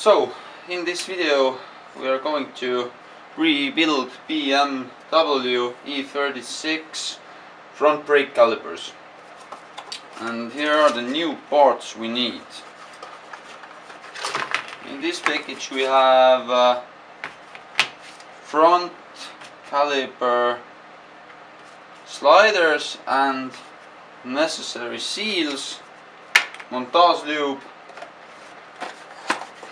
So, in this video we are going to rebuild BMW E36 front brake calipers. And here are the new parts we need. In this package we have front caliper sliders and necessary seals, montage lube.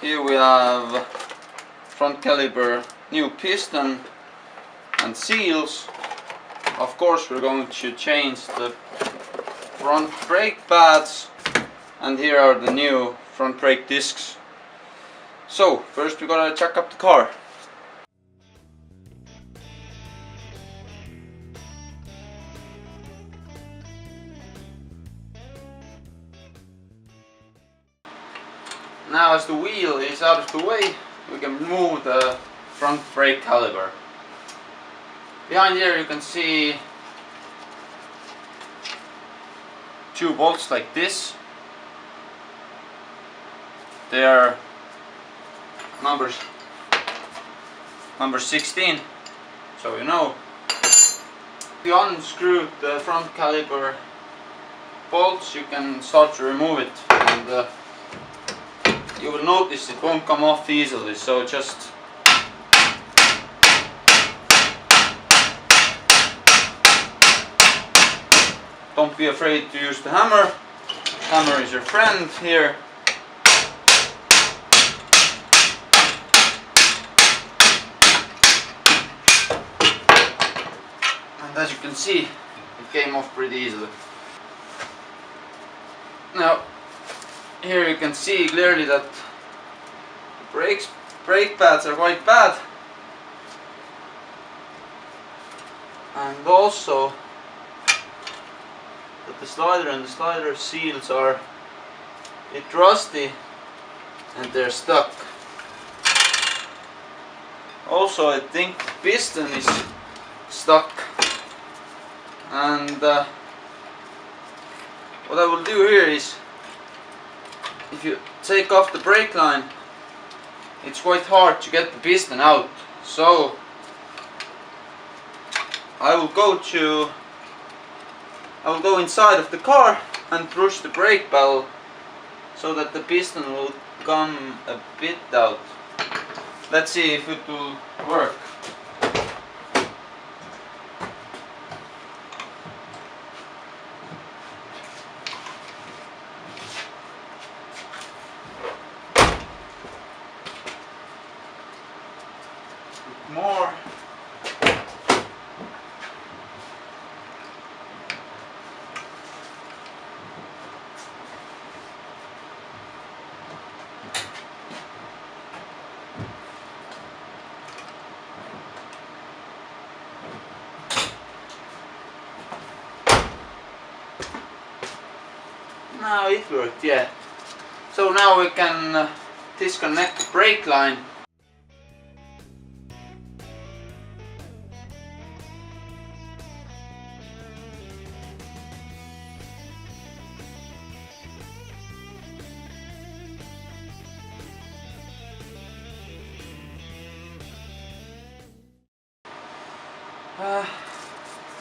Here we have front caliper new piston and seals. Of course we're going to change the front brake pads, and here are the new front brake discs. So first we gotta jack up the car. Now as the wheel is out of the way, we can remove the front brake caliper. Behind here you can see two bolts like this. They are number 16, so you know. If you unscrew the front caliper bolts, you can start to remove it, and you will notice it won't come off easily, so just don't be afraid to use the hammer. Hammer is your friend here. And as you can see, it came off pretty easily. Now here you can see clearly that the brake pads are quite bad, and also that the slider and the slider seals are a bit rusty and they're stuck. Also I think the piston is stuck, and what I will do here is, if you take off the brake line, it's quite hard to get the piston out. So I will go inside of the car and push the brake pedal so that the piston will come a bit out. Let's see if it will work. More. Now it worked, yeah. So now we can disconnect the brake line.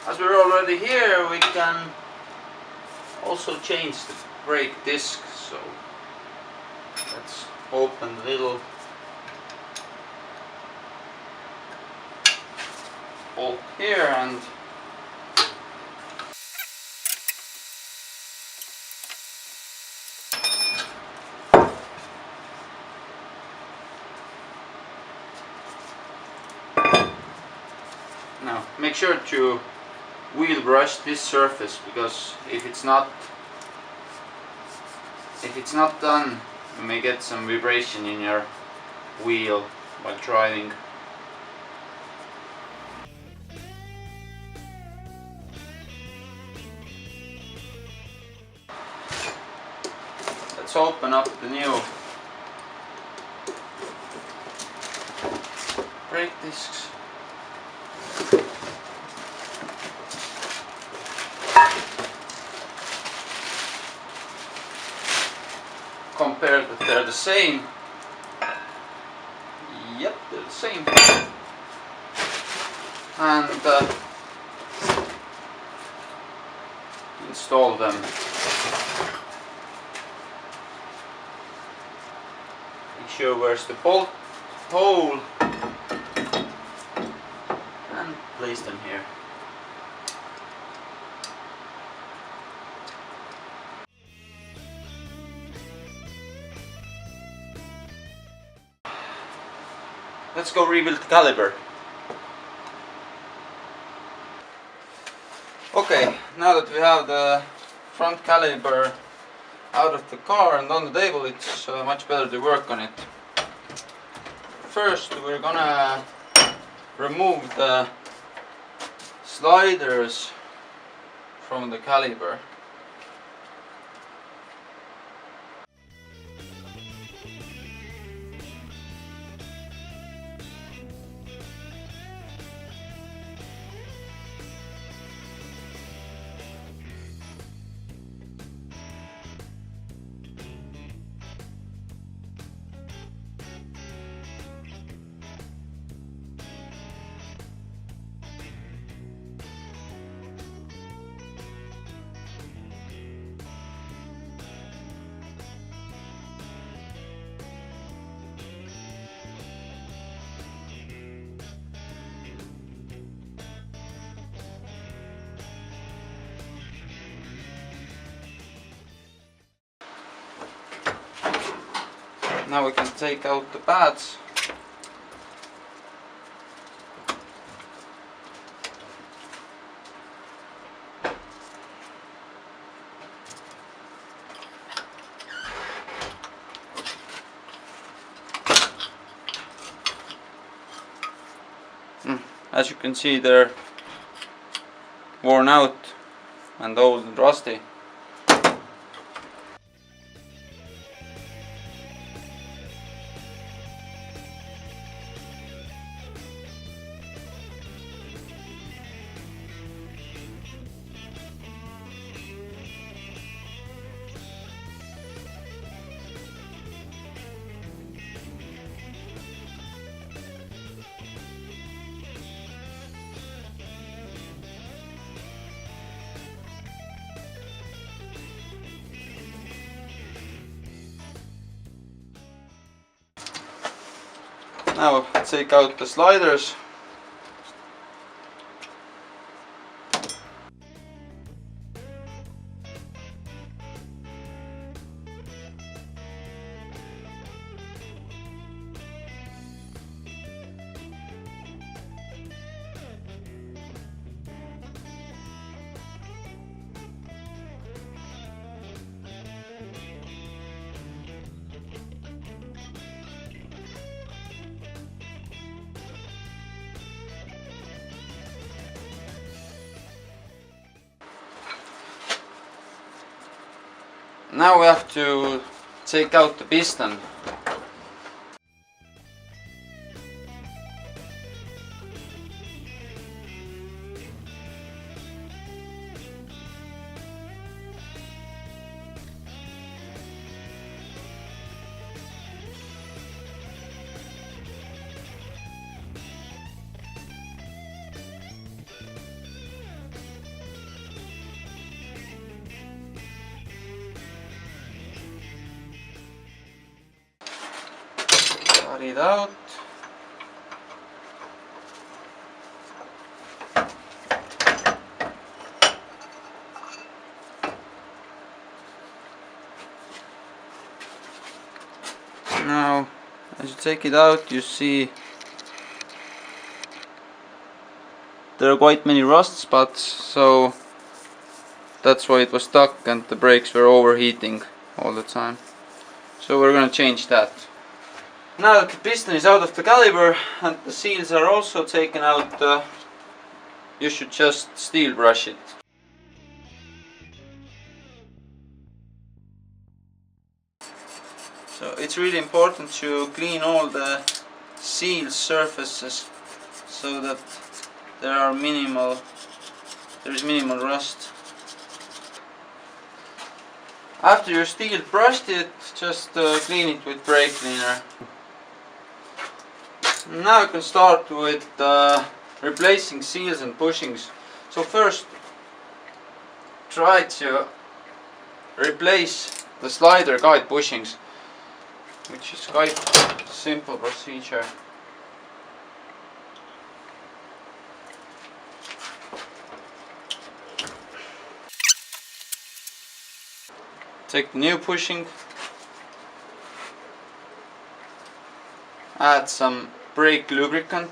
As we're already here, we can also change the brake disc. So let's open the little bolt here and now make sure to wheel brush this surface, because if it's not done, you may get some vibration in your wheel while driving. Let's open up the new brake discs. compare that they're the same. and install them. Make sure where's the bolt hole and place them here. Let's go rebuild the caliper. Okay, now that we have the front caliper out of the car and on the table, it's much better to work on it. First, we're gonna remove the sliders from the caliper. Now we can take out the pads. As you can see, they're worn out and old and rusty. Now take out the sliders. Now we have to take out the piston. It out. Now, as you take it out, you see there are quite many rust spots, so that's why it was stuck and the brakes were overheating all the time. So we're gonna change that. Now that the piston is out of the caliper and the seals are also taken out, you should just steel brush it. So it's really important to clean all the seal surfaces so that there is minimal rust. After you steel brushed it, just clean it with brake cleaner. Now you can start with replacing seals and bushings. So first try to replace the slider guide bushings, which is quite simple procedure. Take the new bushing, add some brake lubricant,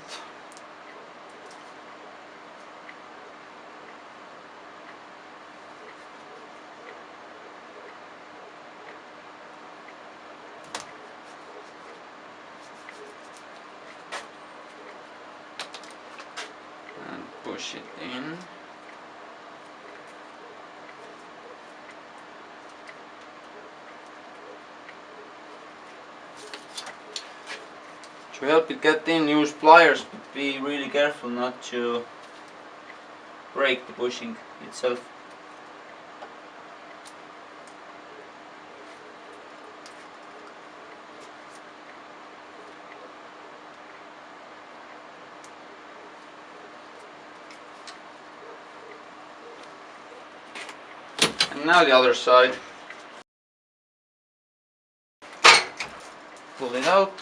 and push it in. To help it get in, use pliers, but be really careful not to break the bushing itself. And now the other side. Pull it out.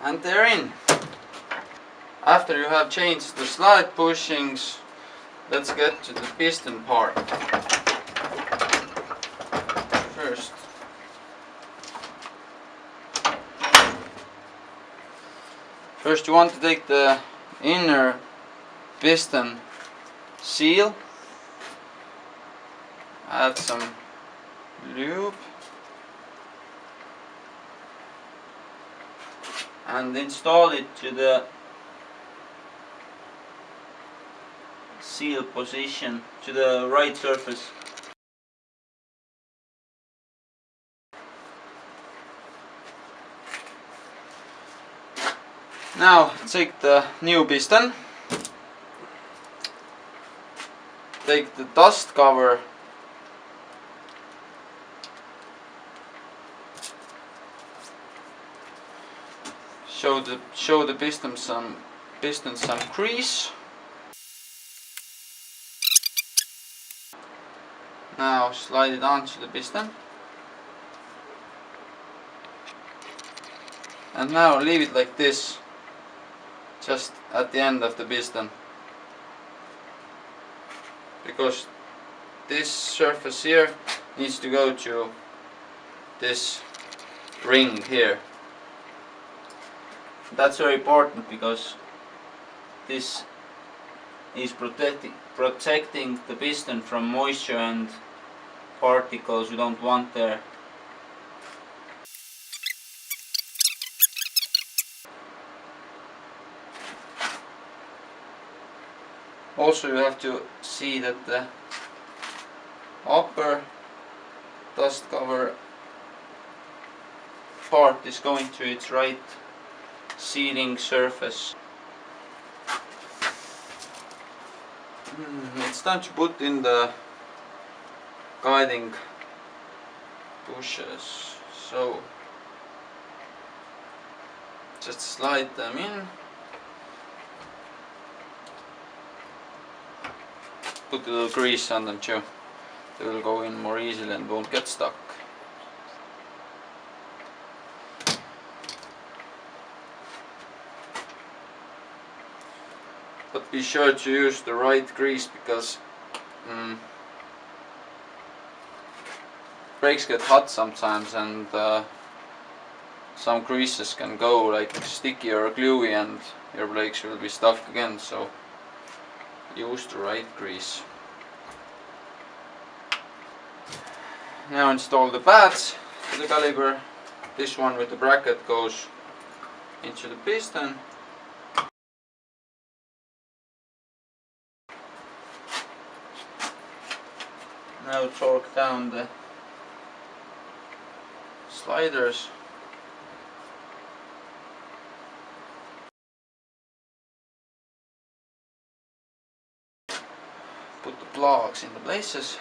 And they're in. After you have changed the slide bushings, let's get to the piston part. First you want to take the inner piston seal, add some lube and install it to the seal position, to the right surface. Now take the new piston, take the dust cover, show the piston some grease. Now slide it onto the piston, and now leave it like this, just at the end of the piston, because this surface here needs to go to this ring here. That's very important because this is protecting the piston from moisture and particles you don't want there. Also you have to see that the upper dust cover part is going to its right sealing surface. It's time to put in the guiding bushes, so just slide them in. Put a little grease on them too, they will go in more easily and won't get stuck. But be sure to use the right grease, because brakes get hot sometimes, and some greases can go like sticky or gluey and your brakes will be stuck again, so use the right grease. Now install the pads to the caliper. This one with the bracket goes into the piston. Now torque down the sliders. plugs in the places.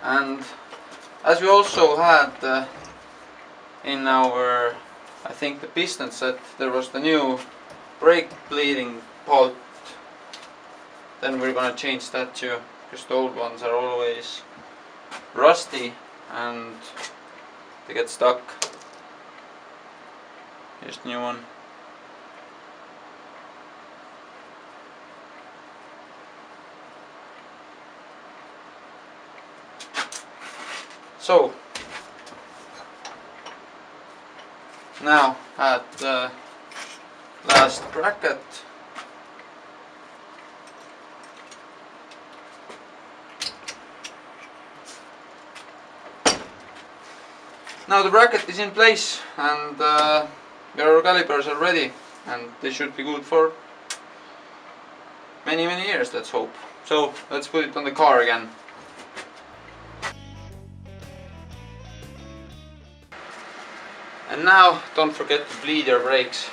And as we also had in our, I think the piston set, there was the new brake bleeding bolt. Then we're gonna change that too, because the old ones are always rusty and they get stuck. Here's the new one. So now at the last bracket. Now the bracket is in place and your calipers are ready, and they should be good for many years, let's hope. So let's put it on the car again. And now don't forget to bleed your brakes.